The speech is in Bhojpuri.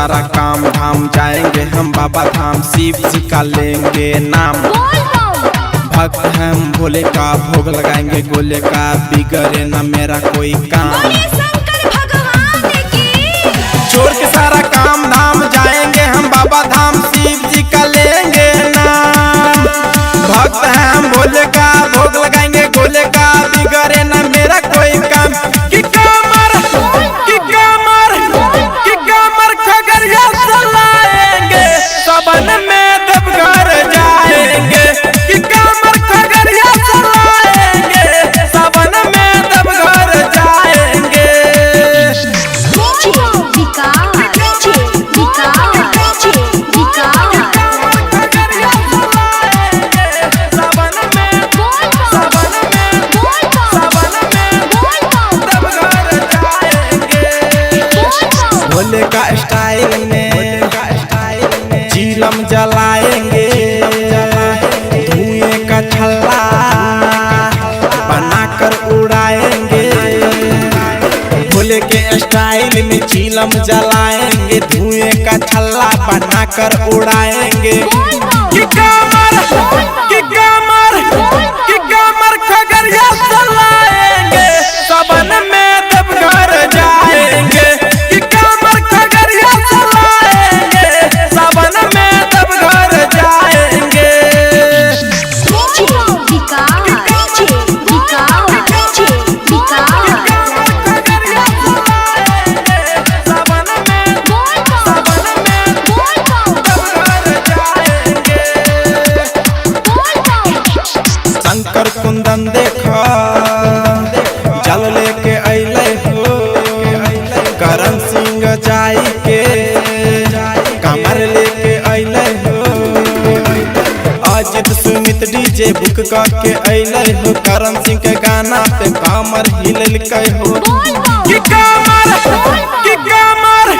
सारा काम धाम, जाएंगे हम बाबा धाम, शिव जी का लेंगे नाम। भक्त हैं हम भोले का, भोग लगाएंगे गोले का, बिगड़े न मेरा कोई काम। छोड़ के सारा काम धाम, जाएंगे हम बाबा धाम, शिव जी का लेंगे नाम। भक्त हैं हम भोले का, भोग लगाएंगे गोले का, बिगड़े न मेरा कोई काम। कि कमर खगड़िया चलाएंगे, सबन में देवघर जाएंगे। कि कमर खगड़िया चलाएंगे, सबन में देवघर जाएंगे। भोले का स्टाइल में चीलम जलाएंगे, धुएं का छल्ला बनाकर उड़ाएंगे। भोले के स्टाइल में चीलम जलाएंगे, धुएं का छल्ला बनाकर उड़ाएंगे। कि कमर खगड़िया चलाएंगे, सबन में देवघर जाएंगे। कि कमर खगड़िया चलाएंगे, सबन में देवघर जाएंगे। शंकर कुंदन देखा जल लेके अइले हो, करण सिंह जाई के कमर लेके अइले हो। अजित सुमित डीजे बुक करके अइले हो, करण सिंह के गाना पे कमर हिल के हो। कि कमर